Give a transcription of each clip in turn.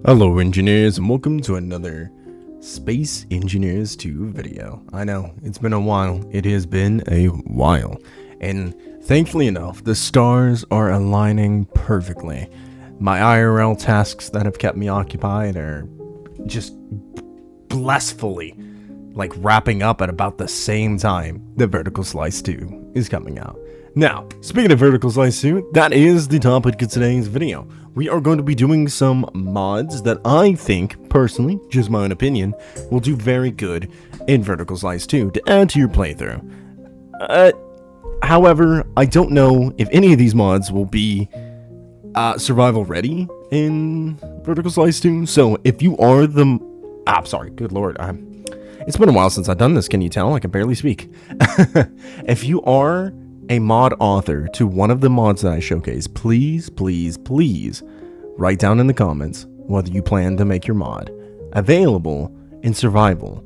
Hello engineers, and welcome to another Space Engineers 2 video. I know, it's been a while. It has been a while. And thankfully enough, the stars are aligning perfectly. My IRL tasks that have kept me occupied are just blissfully wrapping up at about the same time that Vertical Slice 2 is coming out. Now, speaking of Vertical Slice 2, that is the topic of today's video. We are going to be doing some mods that I think, personally, just my own opinion, will do very good in Vertical Slice 2 to add to your playthrough. However, I don't know if any of these mods will be survival ready in Vertical Slice 2, so if you are the... sorry, good lord, it's been a while since I've done this, can you tell? I can barely speak. If you are a mod author to one of the mods that I showcase, please write down in the comments whether you plan to make your mod available in survival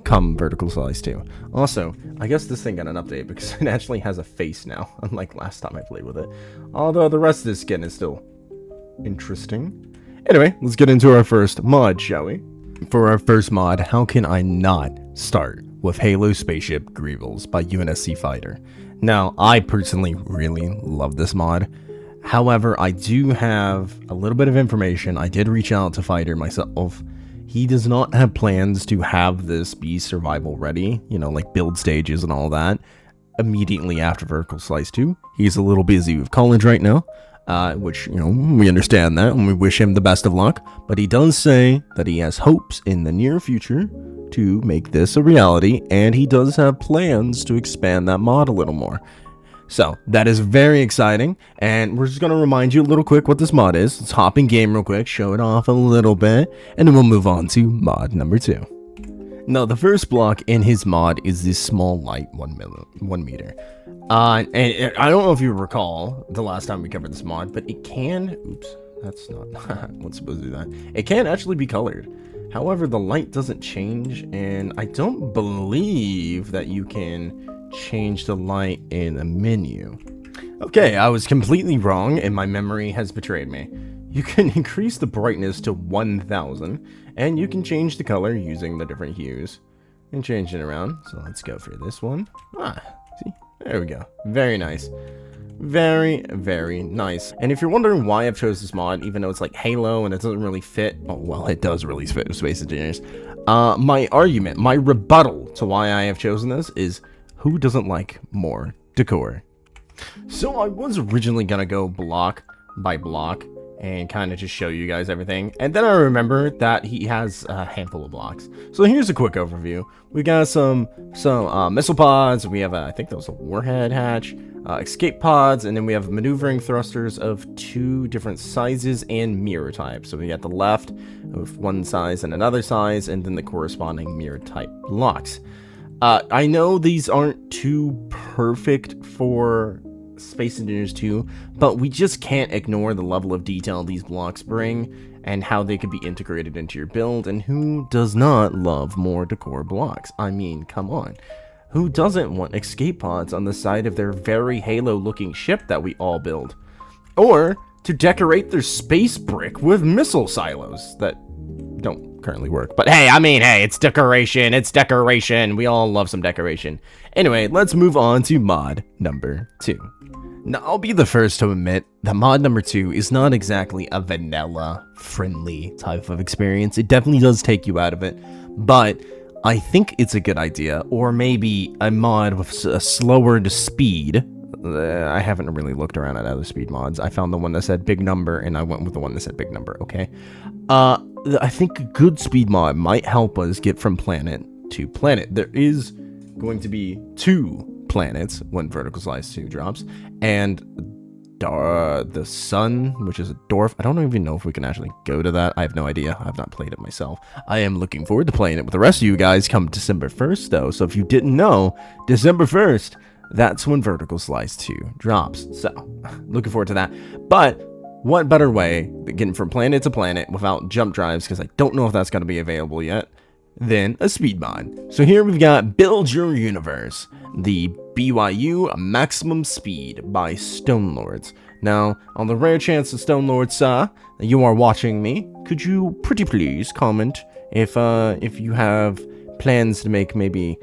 come Vertical Slice 2. Also, I guess this thing got an update because it actually has a face now, unlike last time I played with it. Although the rest of this skin is still interesting. Anyway, let's get into our first mod, shall we? For our first mod, how can I not start with Halo Spaceship Greebles by UNSC Fighter? Now, I personally really love this mod. However, I do have a little bit of information. I did reach out to Fighter myself. He does not have plans to have this be survival ready, you know, like build stages and all that, immediately after Vertical Slice 2. He's a little busy with college right now, which, you know, we understand that and we wish him the best of luck. But he does say that he has hopes in the near future to make this a reality, and he does have plans to expand that mod a little more. So that is very exciting, and we're just going to remind you a little quick what this mod is. Let's hop in game real quick, show it off a little bit, and then we'll move on to mod number 2. Now, the first block in his mod is this small light 1 meter. And I don't know if you recall the last time we covered this mod, but it can... Oops, that's not... What's supposed to do that? It can actually be colored. However, the light doesn't change, and I don't believe that you can change the light in a menu. Okay, I was completely wrong, and my memory has betrayed me. You can increase the brightness to 1000, and you can change the color using the different hues and change it around. So let's go for this one. See? There we go. Very nice. Very, very nice. And if you're wondering why I've chose this mod, even though it's like Halo and it doesn't really fit, oh, well, it does really fit with Space Engineers. My argument, my rebuttal to why I have chosen this is, who doesn't like more decor? So I was originally gonna go block by block and kind of just show you guys everything, and then I remember that he has a handful of blocks. So here's a quick overview. We got some missile pods. We have I think that was a warhead hatch, escape pods, and then we have maneuvering thrusters of 2 different sizes and mirror types. So we got the left with one size and another size, and then the corresponding mirror type blocks. I know these aren't too perfect for Space Engineers 2, but we just can't ignore the level of detail these blocks bring and how they could be integrated into your build, and who does not love more decor blocks? I mean, come on. Who doesn't want escape pods on the side of their very Halo-looking ship that we all build? Or to decorate their space brick with missile silos that don't currently work. But hey, I mean, hey, it's decoration, it's decoration. We all love some decoration. Anyway, let's move on to mod number 2. Now, I'll be the first to admit that mod number 2 is not exactly a vanilla-friendly type of experience. It definitely does take you out of it, but I think it's a good idea, or maybe a mod with a slower speed. I haven't really looked around at other speed mods. I found the one that said big number, and I went with the one that said big number, okay? I think a good speed mod might help us get from planet to planet. There is going to be 2 planets when Vertical Slice 2 drops, and the sun, which is a dwarf. I don't even know if we can actually go to that. I have no idea. I've not played it myself. I am looking forward to playing it with the rest of you guys come December 1st, though. So if you didn't know, December 1st, that's when Vertical Slice 2 drops. So, looking forward to that. But what better way than getting from planet to planet without jump drives, because I don't know if that's going to be available yet, than a speed mod. So here we've got Build Your Universe, the BYU Maximum Speed by Stone Lords. Now, on the rare chance that Stone Lords you are watching me, could you pretty please comment if you have plans to make maybe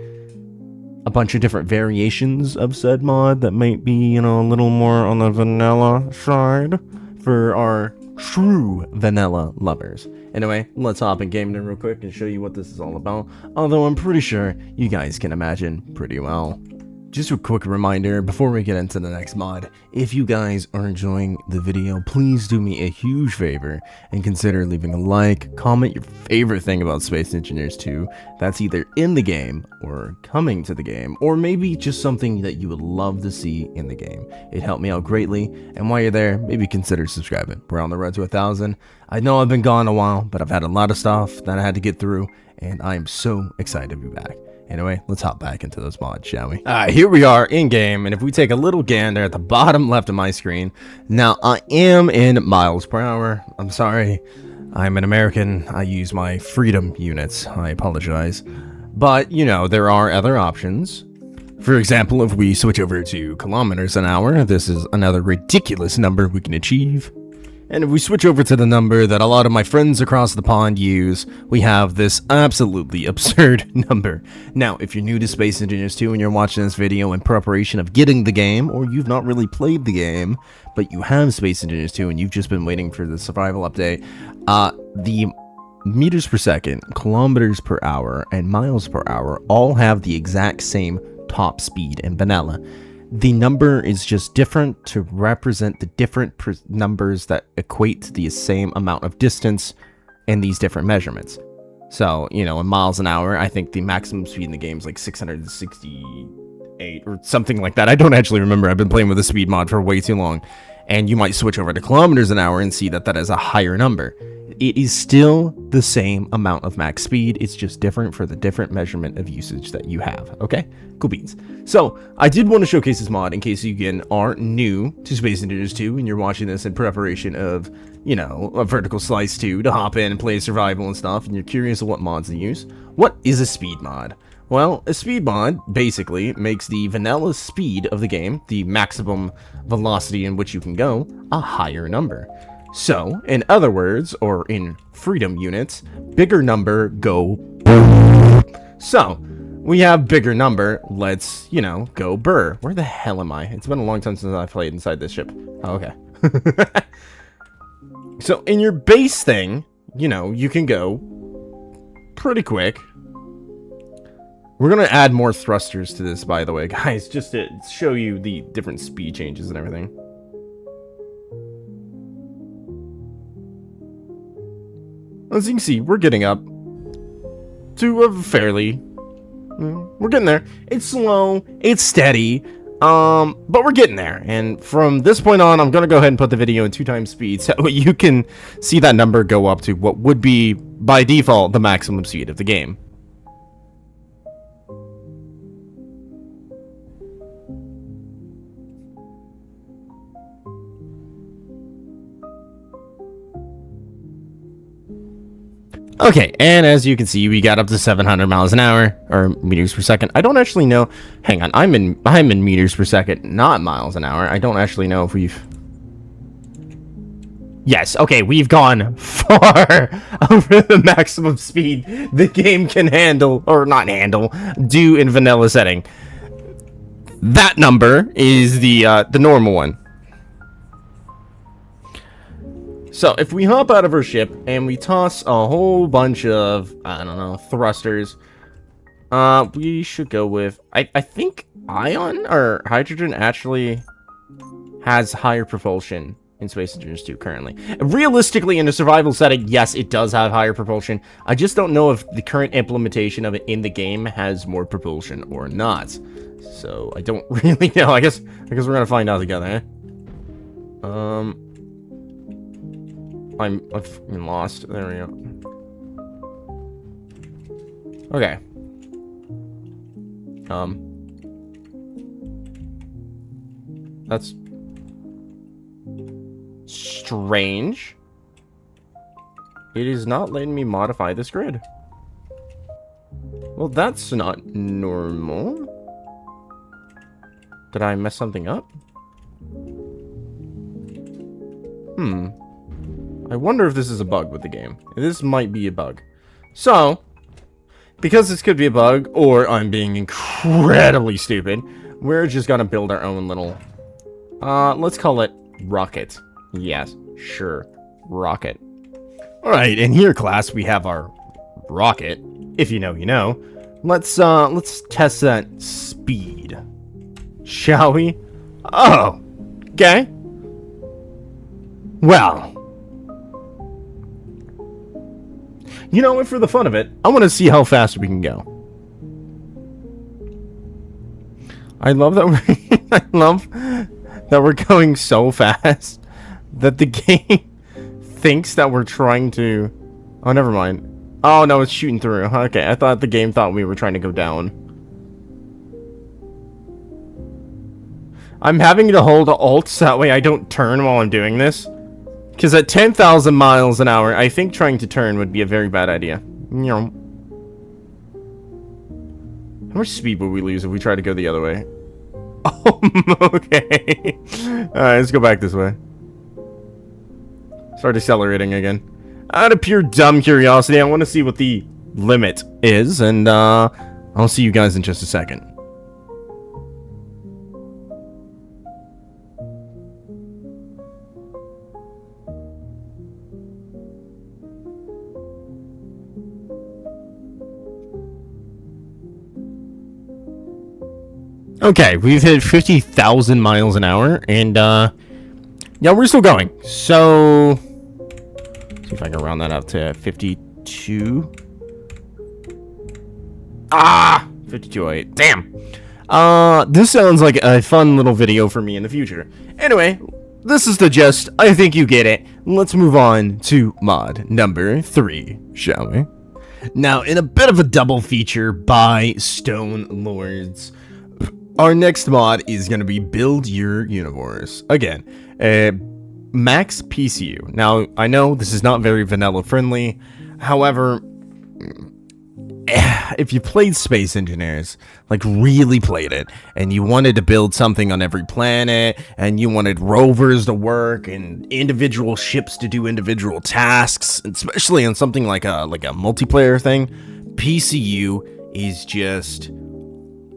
a bunch of different variations of said mod that might be, you know, a little more on the vanilla side for our true vanilla lovers. Anyway, let's hop in game then real quick and show you what this is all about, although I'm pretty sure you guys can imagine pretty well. Just a quick reminder before we get into the next mod, if you guys are enjoying the video, please do me a huge favor and consider leaving a like, comment your favorite thing about Space Engineers 2 that's either in the game or coming to the game, or maybe just something that you would love to see in the game. It'd help me out greatly, and while you're there, maybe consider subscribing. We're on the road to 1,000. I know I've been gone a while, but I've had a lot of stuff that I had to get through, and I'm so excited to be back. Anyway, let's hop back into those mods, shall we? Alright, here we are in game, and if we take a little gander at the bottom left of my screen, now I am in miles per hour. I'm sorry, I'm an American. I use my freedom units. I apologize. But, you know, there are other options. For example, if we switch over to kilometers an hour, this is another ridiculous number we can achieve. And if we switch over to the number that a lot of my friends across the pond use, we have this absolutely absurd number. Now, if you're new to Space Engineers 2 and you're watching this video in preparation of getting the game, or you've not really played the game, but you have Space Engineers 2 and you've just been waiting for the survival update, the meters per second, kilometers per hour, and miles per hour all have the exact same top speed in vanilla. The number is just different to represent the different numbers that equate to the same amount of distance in these different measurements. So, you know, in miles an hour, I think the maximum speed in the game is like 668 or something like that. I don't actually remember. I've been playing with the speed mod for way too long. And you might switch over to kilometers an hour and see that that is a higher number. It is still the same amount of max speed. It's just different for the different measurement of usage that you have. Okay? Cool beans. So, I did want to showcase this mod in case you, again, are new to Space Engineers 2 and you're watching this in preparation of, you know, a Vertical Slice 2 to hop in and play survival and stuff, and you're curious of what mods to use. What is a speed mod? Well, a speed mod basically makes the vanilla speed of the game, the maximum velocity in which you can go, a higher number. So, in other words, or in freedom units, bigger number go brr. So, we have bigger number, let's, you know, go brr. Where the hell am I? It's been a long time since I've played inside this ship. Oh, okay. So, in your base thing, you know, you can go pretty quick. We're going to add more thrusters to this, by the way, guys, just to show you the different speed changes and everything. As you can see, we're getting up to a fairly... we're getting there. It's slow, it's steady, but we're getting there. And from this point on, I'm going to go ahead and put the video in 2x speed so you can see that number go up to what would be, by default, the maximum speed of the game. Okay, and as you can see, we got up to 700 miles an hour, or meters per second. I don't actually know. Hang on, I'm in meters per second, not miles an hour. I don't actually know if we've... Yes, okay, we've gone far over the maximum speed the game can handle, or not handle, do in vanilla setting. That number is the normal one. So, if we hop out of our ship and we toss a whole bunch of, I don't know, thrusters, we should go with, I think ion or hydrogen actually has higher propulsion in Space Engineers 2 currently. Realistically, in a survival setting, yes, it does have higher propulsion. I just don't know if the current implementation of it in the game has more propulsion or not. So, I don't really know. I guess we're gonna find out together, eh? I'm lost. There we go. Okay. That's strange. It is not letting me modify this grid. Well, that's not normal. Did I mess something up? I wonder if this is a bug with the game. This might be a bug. So, because this could be a bug, or I'm being incredibly stupid, we're just gonna build our own little, let's call it rocket. Yes, sure, rocket. Alright, and here, class, we have our rocket. If you know, you know. Let's test that speed. Shall we? Oh, okay. Well, you know, and for the fun of it, I want to see how fast we can go. I love that we're going so fast that the game thinks that we're trying to. Oh, never mind. Oh no, it's shooting through. Okay, I thought the game thought we were trying to go down. I'm having to hold Alt so that way I don't turn while I'm doing this. Because at 10,000 miles an hour, I think trying to turn would be a very bad idea. How much speed would we lose if we try to go the other way? Oh, okay. Alright, let's go back this way. Start accelerating again. Out of pure dumb curiosity, I want to see what the limit is, and I'll see you guys in just a second. Okay, we've hit 50,000 miles an hour, and yeah, we're still going. So, see if I can round that up to 52. Ah, 52.8. Damn. This sounds like a fun little video for me in the future. Anyway, this is the gist. I think you get it. Let's move on to mod number 3, shall we? Now, in a bit of a double feature by Stone Lords, our next mod is going to be Build Your Universe. Again, max PCU. Now, I know this is not very vanilla friendly. However, if you played Space Engineers, like really played it, and you wanted to build something on every planet, and you wanted rovers to work, and individual ships to do individual tasks, especially on something like a multiplayer thing, PCU is just...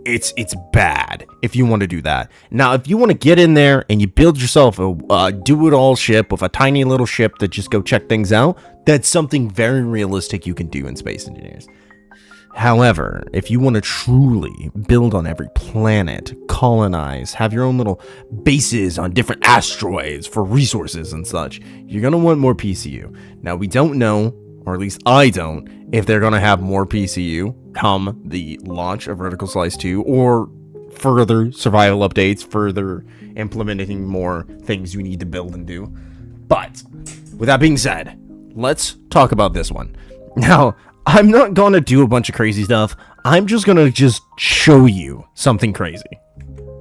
It's bad if you want to do that. Now, if you want to get in there and you build yourself a do-it-all ship with a tiny little ship that just go check things out, that's something very realistic you can do in Space Engineers. However, if you want to truly build on every planet, colonize, have your own little bases on different asteroids for resources and such, you're going to want more PCU. Now, we don't know, or at least I don't, if they're going to have more PCU come the launch of Vertical Slice 2, or further survival updates, further implementing more things you need to build and do. But, with that being said, let's talk about this one. Now, I'm not going to do a bunch of crazy stuff. I'm just going to show you something crazy.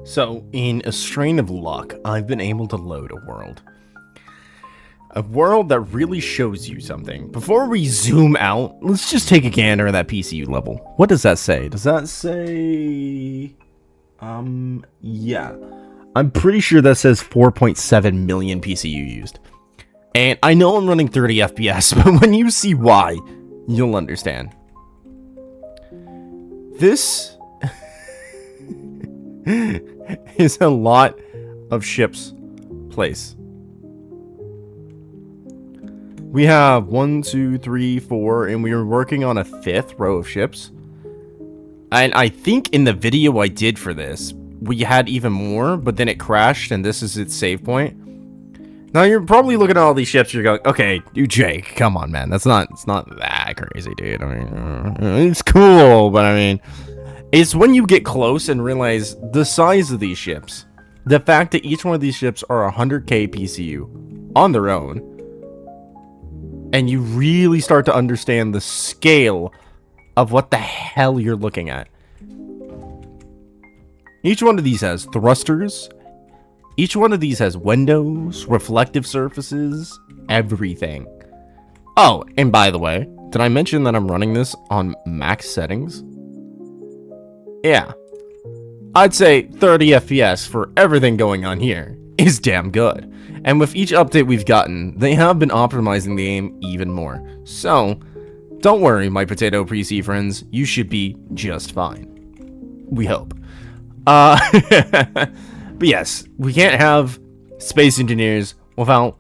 So, in a strain of luck, I've been able to load a world. A world that really shows you something. Before we zoom out, let's just take a gander at that PCU level. What does that say? Does that say... yeah. I'm pretty sure that says 4.7 million PCU used. And I know I'm running 30 FPS, but when you see why, you'll understand. This is a lot of ships place. We have 1, 2, 3, 4, and we are working on a 5th row of ships. And I think in the video I did for this, we had even more, but then it crashed, and this is its save point. Now you're probably looking at all these ships, you're going, okay, you Jake, come on, man, it's not that crazy, dude. I mean, it's cool, but I mean, it's when you get close and realize the size of these ships, the fact that each one of these ships are 100k PCU on their own, and you really start to understand the scale of what the hell you're looking at. Each one of these has thrusters. Each one of these has windows, reflective surfaces, everything. Oh, and by the way, did I mention that I'm running this on max settings? Yeah. I'd say 30 FPS for everything going on here. is damn good. And with each update we've gotten, they have been optimizing the game even more. So, don't worry, my potato PC friends, you should be just fine. We hope. But yes, we can't have space engineers without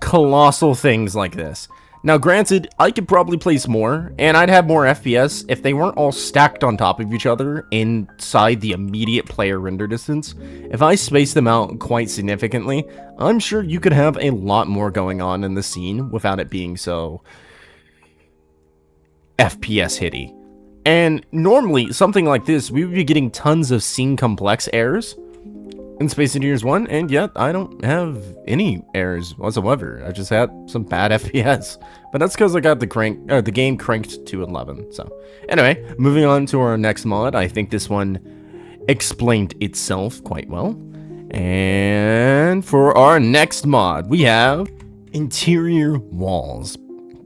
colossal things like this. Now, granted, I could probably place more, and I'd have more FPS if they weren't all stacked on top of each other inside the immediate player render distance. If I spaced them out quite significantly, I'm sure you could have a lot more going on in the scene without it being so FPS hitty. And normally, something like this, we would be getting tons of scene complex errors in Space Engineers 1, and yet I don't have any errors whatsoever. I just had some bad FPS. But that's because I got the game cranked to 11. So, anyway, moving on to our next mod. I think this one explained itself quite well. And for our next mod, we have Interior Walls,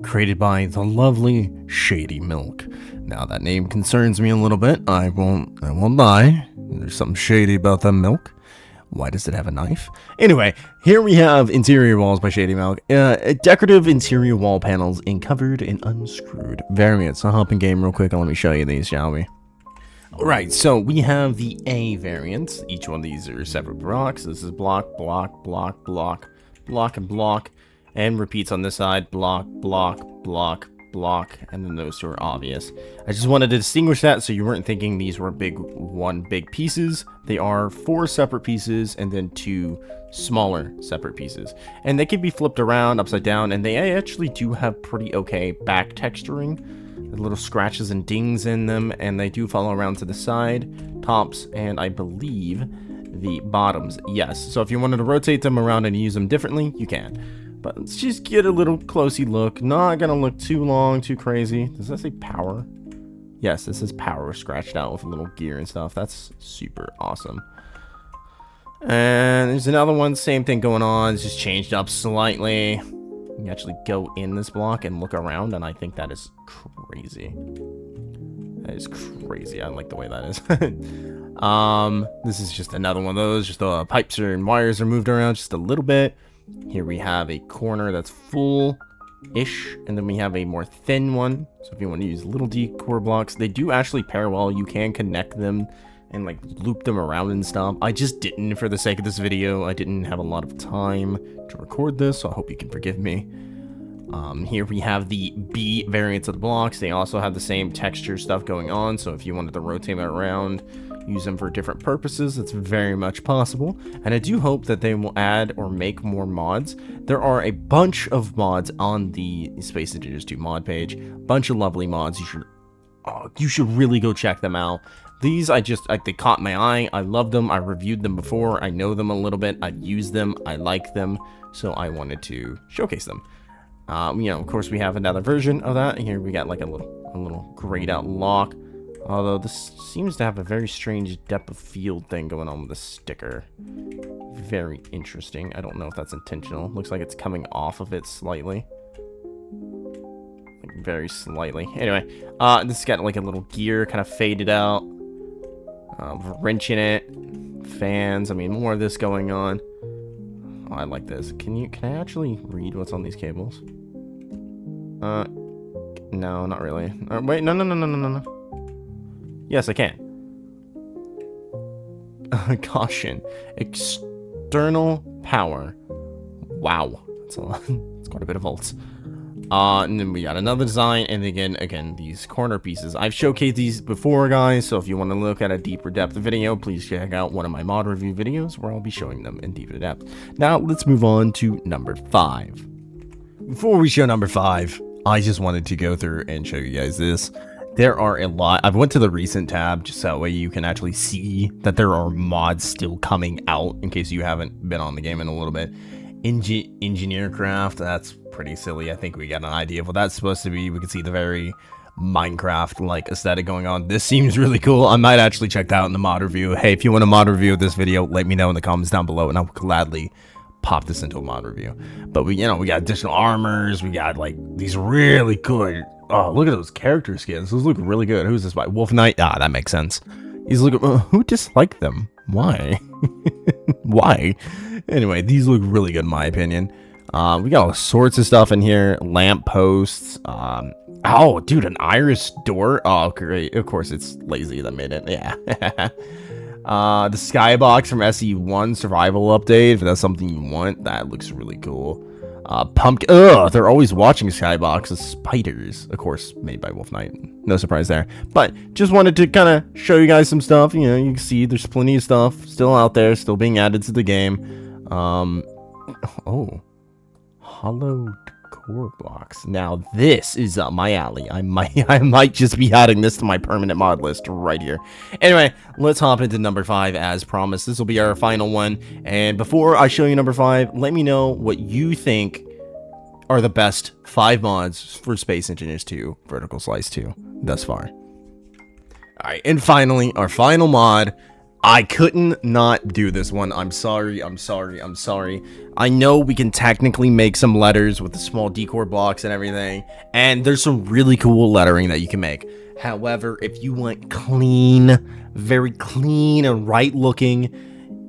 created by the lovely Shady Milk. Now, that name concerns me a little bit. I won't lie. There's something shady about that milk. Why does it have a knife? Anyway, here we have Interior Walls by Shady Milk. Decorative interior wall panels in covered and unscrewed variants. I'll hop in game real quick and let me show you these, shall we? Alright, so we have the A variants. Each one of these are separate blocks. This is block, block, block, block, block, and block. And repeats on this side, block, block, block, block, and then those two are obvious. I just wanted to distinguish that so you weren't thinking these were one big pieces. They are 4 separate pieces and then 2 smaller separate pieces. And they can be flipped around, upside down, and they actually do have pretty okay back texturing. The little scratches and dings in them, and they do follow around to the side, tops, and I believe the bottoms. Yes, so if you wanted to rotate them around and use them differently, you can. But let's just get a little closey look. Not gonna look too long, too crazy. Does that say power? Yes, this is power scratched out with a little gear and stuff. That's super awesome. And there's another one, same thing going on. It's just changed up slightly. You can actually go in this block and look around, and I think that is crazy. That is crazy. I like the way that is. This is just another one of those. Just the pipes and wires are moved around just a little bit. Here we have a corner that's full-ish, and then we have a more thin one. So if you want to use little decor blocks, they do actually pair well. You can connect them and like loop them around and stuff. I just didn't for the sake of this video. I didn't have a lot of time to record this, so I hope you can forgive me. Here we have the B variants of the blocks. They also have the same texture stuff going on, so if you wanted to rotate them around, use them for different purposes, it's very much possible. And I do hope that they will add or make more mods. There are a bunch of mods on the Space Engineers 2 mod page. Bunch of lovely mods. You should really go check them out. These they caught my eye. I love them. I reviewed them before. I know them a little bit. I've used them. I like them. So I wanted to showcase them. Of course we have another version of that. Here we got like a little grayed out lock. Although this seems to have a very strange depth of field thing going on with the sticker. Very interesting. I don't know if that's intentional. Looks like it's coming off of it slightly. Like very slightly. Anyway, this has got like a little gear kind of faded out. Wrench in it. Fans. I mean, more of this going on. Oh, I like this. Can I actually read what's on these cables? No, not really. Wait, no. Yes, I can. Caution. External power. Wow. That's a lot. It's quite a bit of volts. And then we got another design, and again, these corner pieces. I've showcased these before, guys, so if you want to look at a deeper depth video, please check out one of my mod review videos where I'll be showing them in deeper depth. Now, let's move on to number 5. Before we show number 5, I just wanted to go through and show you guys this. There are a lot. I've went to the recent tab just so that way you can actually see that there are mods still coming out in case you haven't been on the game in a little bit. Engineer craft, that's pretty silly. I think we got an idea of what that's supposed to be. We can see the very Minecraft-like aesthetic going on. This seems really cool. I might actually check that out in the mod review. Hey, if you want a mod review of this video, let me know in the comments down below, and I'll gladly pop this into a mod review. But we got additional armors. We got like these really good. Oh, look at those character skins. Those look really good. Who's this by? Wolf Knight? Ah, that makes sense. He's looking. Who disliked them? Why? Why? Anyway, these look really good in my opinion. We got all sorts of stuff in here. Lamp posts. Oh, dude, an iris door. Oh, great. Of course, it's Lazy that made it. Yeah. The skybox from SE1 survival update. If that's something you want, that looks really cool. Pumpkin. Ugh, they're always watching skybox as spiders. Of course, made by Wolf Knight. No surprise there. But just wanted to kind of show you guys some stuff. You know, you can see there's plenty of stuff still out there, still being added to the game. Oh, hollow core blocks. Now this is up my alley. I might just be adding this to my permanent mod list right here. Anyway, let's hop into number 5 as promised. This will be our final one. And before I show you number 5, let me know what you think are the best 5 mods for Space Engineers 2 Vertical Slice 2 thus far. Alright, and finally, our final mod. I couldn't not do this one. I'm sorry. I know we can technically make some letters with the small decor blocks and everything, and there's some really cool lettering that you can make. However, if you want clean, very clean and right looking,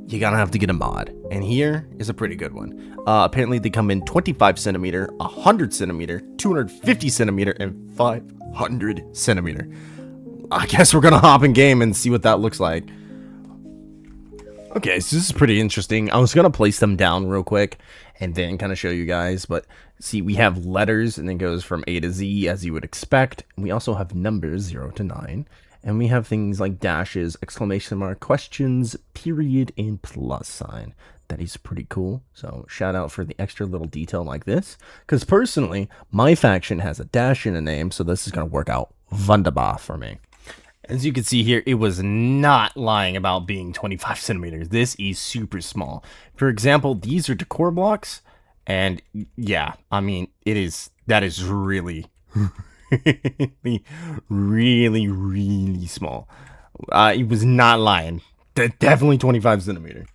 you're gonna have to get a mod. And here is a pretty good one. Apparently they come in 25 centimeter, 100 centimeter, 250 centimeter, and 500 centimeter. I guess we're gonna hop in game and see what that looks like. Okay, so this is pretty interesting. I was going to place them down real quick and then kind of show you guys. But see, we have letters and it goes from A to Z as you would expect. We also have numbers 0 to 9. And we have things like dashes, exclamation mark, questions, period, and plus sign. That is pretty cool. So shout out for the extra little detail like this. Because personally, my faction has a dash in a name. So this is going to work out wunderbar for me. As you can see here, it was not lying about being 25 centimeters. This is super small. For example, these are decor blocks. And yeah, I mean, that is really, really small. It was not lying. Definitely 25 centimeters.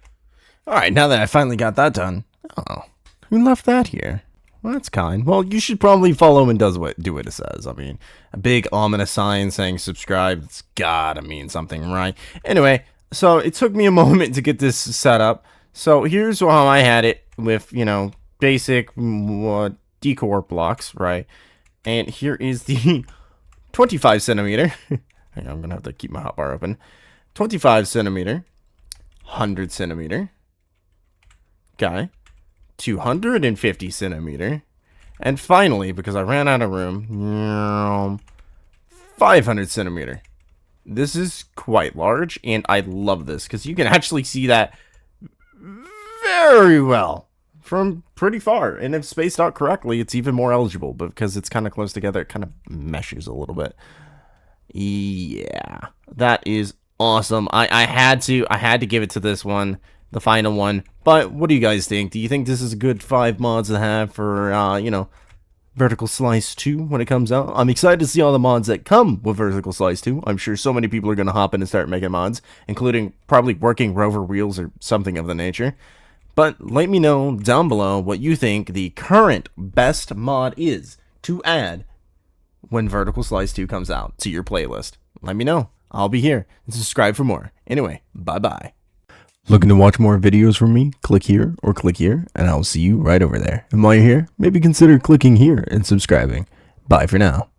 All right, now that I finally got that done. Oh, who left that here? Well, that's kind. Well, you should probably follow and do what it says. I mean, a big ominous sign saying subscribe. It's gotta mean something, right? Anyway, so it took me a moment to get this set up. So here's how I had it with, you know, basic decor blocks, right? And here is the 25 centimeter. Hang on, I'm gonna have to keep my hotbar open. 25 centimeter, 100 centimeter. Okay. 250 centimeter, and finally, because I ran out of room, 500 centimeter. This is quite large, and I love this because you can actually see that very well from pretty far, and if spaced out correctly, it's even more eligible. But because it's kind of close together, it kind of meshes a little bit. Yeah, that is awesome. I had to give it to this one, the final one. But what do you guys think? Do you think this is a good 5 mods to have for, you know, Vertical Slice 2 when it comes out? I'm excited to see all the mods that come with Vertical Slice 2. I'm sure so many people are going to hop in and start making mods, including probably working rover wheels or something of the nature. But let me know down below what you think the current best mod is to add when Vertical Slice 2 comes out to your playlist. Let me know. I'll be here. And subscribe for more. Anyway, bye-bye. Looking to watch more videos from me? Click here or click here, and I'll see you right over there. And while you're here, maybe consider clicking here and subscribing. Bye for now.